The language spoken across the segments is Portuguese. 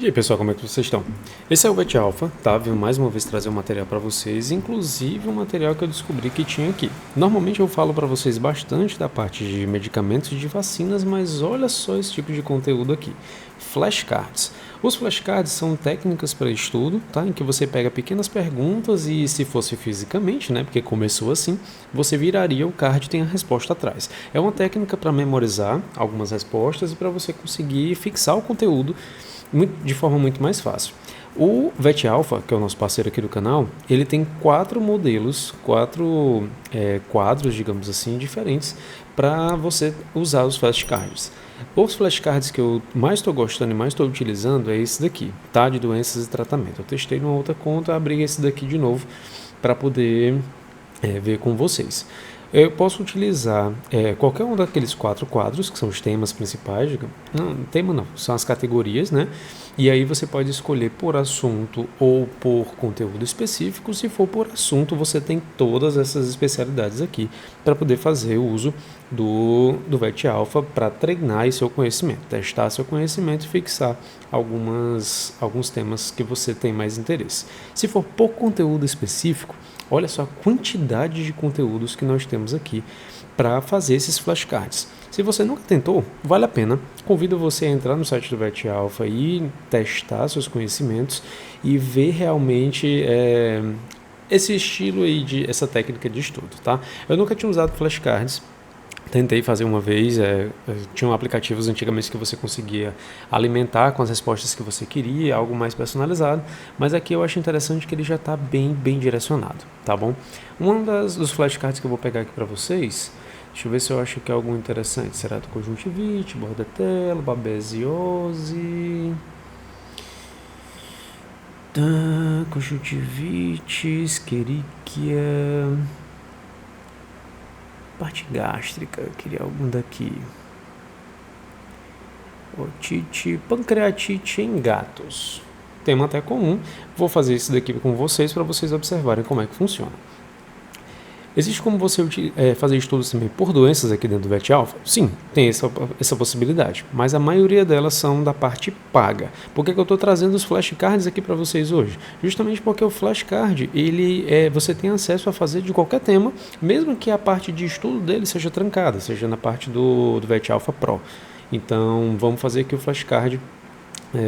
E aí pessoal, como é que vocês estão? Esse é o VET Alpha, tá? Vim mais uma vez trazer um material para vocês, inclusive um material que eu descobri que tinha aqui. Normalmente eu falo para vocês bastante da parte de medicamentos e de vacinas, mas olha só esse tipo de conteúdo aqui. Flashcards. Os flashcards são técnicas para estudo, tá? Em que você pega pequenas perguntas e, se fosse fisicamente, né? Porque começou assim, você viraria o card e tem a resposta atrás. É uma técnica para memorizar algumas respostas e para você conseguir fixar o conteúdo de forma muito mais fácil. O VET Alpha, que é o nosso parceiro aqui do canal, ele tem 4 modelos, quadros, digamos assim, diferentes para você usar os flashcards. Os flashcards que eu mais estou gostando e mais estou utilizando é esse daqui, tá? De doenças e tratamento. Eu testei numa outra conta, abri esse daqui de novo para poder ver com vocês. Eu posso utilizar qualquer um daqueles 4 quadros, que são os temas principais. Não, tema não, são as categorias, né? E aí você pode escolher por assunto ou por conteúdo específico. Se for por assunto, você tem todas essas especialidades aqui para poder fazer o uso do VET Alpha para treinar seu conhecimento, testar seu conhecimento e fixar alguns temas que você tem mais interesse. Se for por conteúdo específico, olha só a quantidade de conteúdos que nós temos aqui para fazer esses flashcards. Se você nunca tentou, vale a pena. Convido você a entrar no site do VET Alpha e testar seus conhecimentos e ver realmente esse estilo aí, essa técnica de estudo, tá? Eu nunca tinha usado flashcards. Tentei fazer uma vez, tinham aplicativos antigamente que você conseguia alimentar com as respostas que você queria, algo mais personalizado, mas aqui eu acho interessante que ele já está bem direcionado, tá bom? Dos flashcards que eu vou pegar aqui para vocês, deixa eu ver se eu acho que é algo interessante. Será do conjuntivite, bordetela, babesiose, conjuntivite, escherichia, parte gástrica, eu queria algum daqui. Otite, pancreatite em gatos. Tema até comum. Vou fazer isso daqui com vocês para vocês observarem como é que funciona. Existe como você fazer estudos também por doenças aqui dentro do VET Alpha? Sim, tem essa possibilidade, mas a maioria delas são da parte paga. Por que eu estou trazendo os flashcards aqui para vocês hoje? Justamente porque o flashcard, você tem acesso a fazer de qualquer tema, mesmo que a parte de estudo dele seja trancada, seja na parte do VET Alpha Pro. Então, vamos fazer aqui o flashcard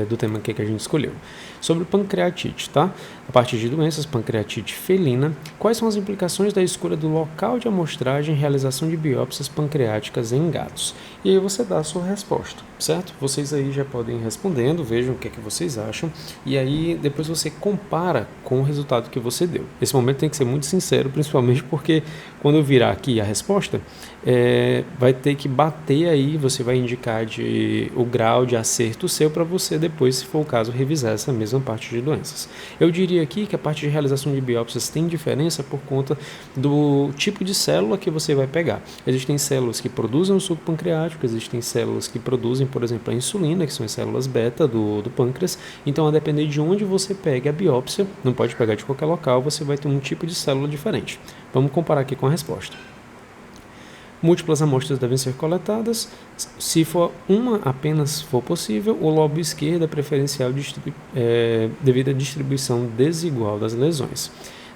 do tema que a gente escolheu. Sobre pancreatite, tá? A parte de doenças, pancreatite felina, quais são as implicações da escolha do local de amostragem e realização de biópsias pancreáticas em gatos? E aí você dá a sua resposta, certo? Vocês aí já podem ir respondendo, vejam o que é que vocês acham, e aí depois você compara com o resultado que você deu. Esse momento tem que ser muito sincero, principalmente porque quando eu virar aqui a resposta, vai ter que bater aí, você vai indicar o grau de acerto seu para você depois, se for o caso, revisar essa mesma parte de doenças. Eu diria aqui que a parte de realização de biópsias tem diferença por conta do tipo de célula que você vai pegar. Existem células que produzem o suco pancreático, existem células que produzem, por exemplo, a insulina, que são as células beta do pâncreas. Então, a depender de onde você pega a biópsia, não pode pegar de qualquer local, você vai ter um tipo de célula diferente. Vamos comparar aqui com a resposta. Múltiplas amostras devem ser coletadas. Se for uma apenas for possível, o lobo esquerdo é preferencial devido à distribuição desigual das lesões.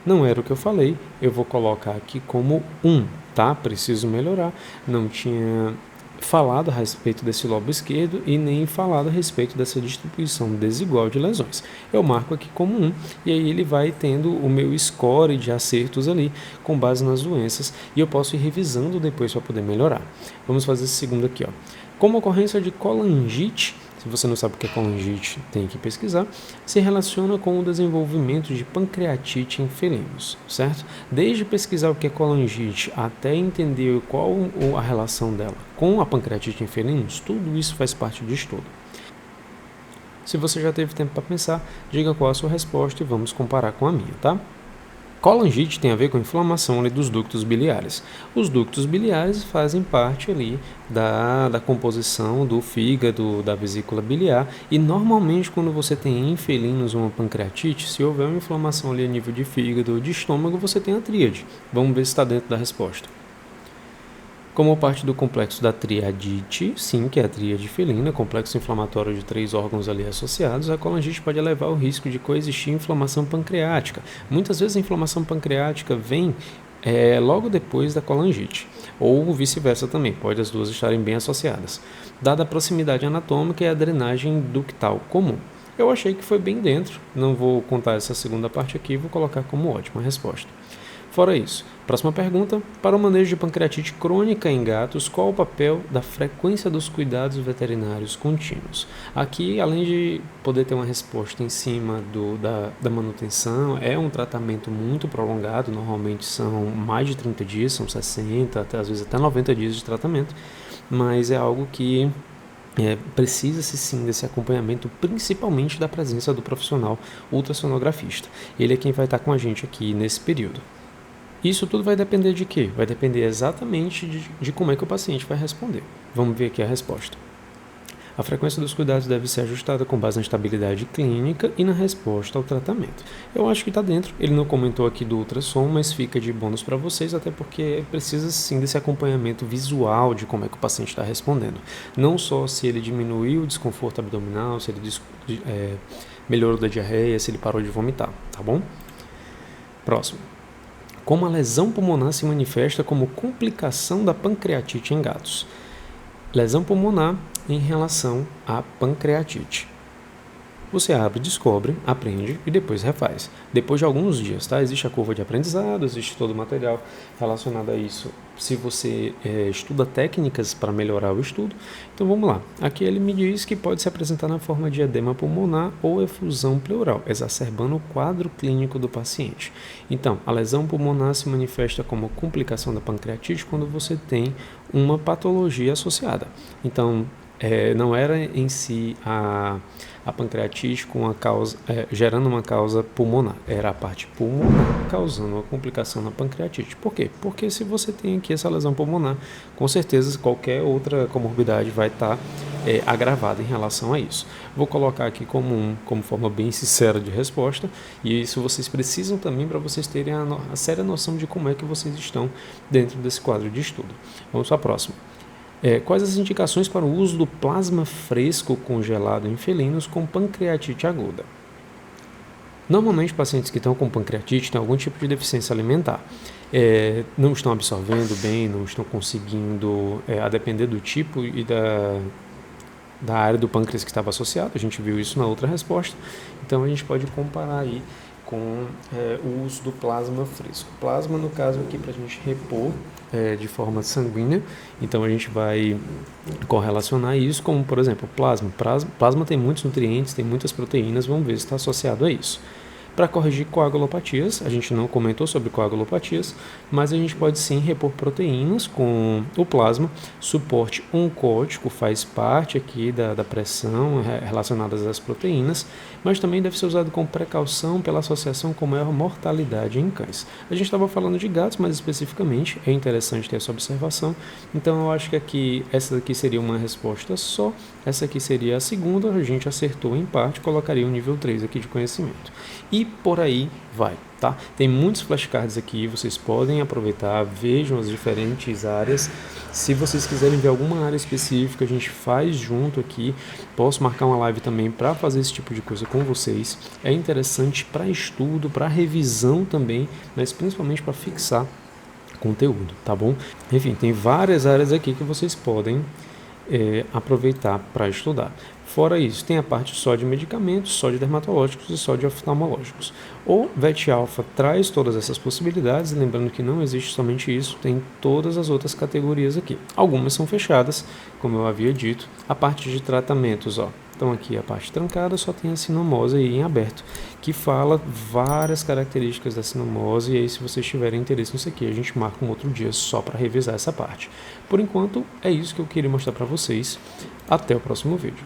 Não era o que eu falei, eu vou colocar aqui como 1, tá? Preciso melhorar. Não tinha falado a respeito desse lobo esquerdo e nem falado a respeito dessa distribuição desigual de lesões. Eu marco aqui como 1 e aí ele vai tendo o meu score de acertos ali com base nas doenças e eu posso ir revisando depois para poder melhorar. Vamos fazer esse segundo aqui, ó. Como ocorrência de colangite, se você não sabe o que é colangite, tem que pesquisar, se relaciona com o desenvolvimento de pancreatite em felinos, certo? Desde pesquisar o que é colangite até entender qual a relação dela com a pancreatite em felinos, tudo isso faz parte do estudo. Se você já teve tempo para pensar, diga qual a sua resposta e vamos comparar com a minha, tá? Colangite tem a ver com a inflamação ali dos ductos biliares. Os ductos biliares fazem parte ali da composição do fígado, da vesícula biliar, e normalmente quando você tem em felinos uma pancreatite, se houver uma inflamação ali a nível de fígado ou de estômago, você tem a tríade. Vamos ver se está dentro da resposta. Como parte do complexo da triadite, sim, que é a tríade felina, complexo inflamatório de 3 órgãos ali associados, a colangite pode elevar o risco de coexistir inflamação pancreática. Muitas vezes a inflamação pancreática vem logo depois da colangite, ou vice-versa também, pode as duas estarem bem associadas, dada a proximidade anatômica e a drenagem ductal comum. Eu achei que foi bem dentro, não vou contar essa segunda parte aqui, vou colocar como ótima resposta. Fora isso, próxima pergunta, para o manejo de pancreatite crônica em gatos, qual o papel da frequência dos cuidados veterinários contínuos? Aqui, além de poder ter uma resposta em cima da manutenção, é um tratamento muito prolongado, normalmente são mais de 30 dias, são 60, até, às vezes até 90 dias de tratamento, mas é algo que precisa-se sim desse acompanhamento, principalmente da presença do profissional ultrassonografista. Ele é quem vai estar com a gente aqui nesse período. Isso tudo vai depender de quê? Vai depender exatamente de como é que o paciente vai responder. Vamos ver aqui a resposta. A frequência dos cuidados deve ser ajustada com base na estabilidade clínica e na resposta ao tratamento. Eu acho que está dentro. Ele não comentou aqui do ultrassom, mas fica de bônus para vocês, até porque precisa sim desse acompanhamento visual de como é que o paciente está respondendo. Não só se ele diminuiu o desconforto abdominal, se ele melhorou da diarreia, se ele parou de vomitar, tá bom? Próximo. Como a lesão pulmonar se manifesta como complicação da pancreatite em gatos? Lesão pulmonar em relação à pancreatite. Você abre, descobre, aprende e depois refaz. Depois de alguns dias, tá? Existe a curva de aprendizado, existe todo o material relacionado a isso. Se você estuda técnicas para melhorar o estudo, então vamos lá. Aqui ele me diz que pode se apresentar na forma de edema pulmonar ou efusão pleural, exacerbando o quadro clínico do paciente. Então, a lesão pulmonar se manifesta como complicação da pancreatite quando você tem uma patologia associada. Então, não era em si a pancreatite com a causa, gerando uma causa pulmonar, era a parte pulmonar causando uma complicação na pancreatite. Por quê? Porque se você tem aqui essa lesão pulmonar, com certeza qualquer outra comorbidade vai estar agravada em relação a isso. Vou colocar aqui como forma bem sincera de resposta, e isso vocês precisam também para vocês terem a séria noção de como é que vocês estão dentro desse quadro de estudo. Vamos para a próxima. Quais as indicações para o uso do plasma fresco congelado em felinos com pancreatite aguda? Normalmente, pacientes que estão com pancreatite têm algum tipo de deficiência alimentar. Não estão absorvendo bem, não estão conseguindo, a depender do tipo e da área do pâncreas que estava associado. A gente viu isso na outra resposta. Então, a gente pode comparar aí com o uso do plasma fresco. Plasma, no caso aqui, para a gente repor de forma sanguínea. Então, a gente vai correlacionar isso com, por exemplo, plasma. Plasma tem muitos nutrientes, tem muitas proteínas, vamos ver se está associado a isso. Para corrigir coagulopatias, a gente não comentou sobre coagulopatias, mas a gente pode sim repor proteínas com o plasma. Suporte oncótico faz parte aqui da pressão relacionada às proteínas, mas também deve ser usado com precaução pela associação com maior mortalidade em cães. A gente estava falando de gatos, mas especificamente é interessante ter essa observação. Então eu acho que aqui essa daqui seria uma resposta só, essa aqui seria a segunda, a gente acertou em parte, colocaria o nível 3 aqui de conhecimento. E por aí vai, tá? Tem muitos flashcards aqui, vocês podem aproveitar, vejam as diferentes áreas. Se vocês quiserem ver alguma área específica, a gente faz junto aqui. Posso marcar uma live também para fazer esse tipo de coisa com vocês. É interessante para estudo, para revisão também, mas principalmente para fixar conteúdo, tá bom? Enfim, tem várias áreas aqui que vocês podem aproveitar para estudar. Fora isso, tem a parte só de medicamentos, só de dermatológicos e só de oftalmológicos. O VET-Alpha traz todas essas possibilidades, lembrando que não existe somente isso, tem todas as outras categorias aqui. Algumas são fechadas, como eu havia dito. A parte de tratamentos, então aqui a parte trancada só tem a sinomose aí em aberto, que fala várias características da sinomose, e aí se vocês tiverem interesse nisso aqui, a gente marca um outro dia só para revisar essa parte. Por enquanto, é isso que eu queria mostrar para vocês. Até o próximo vídeo.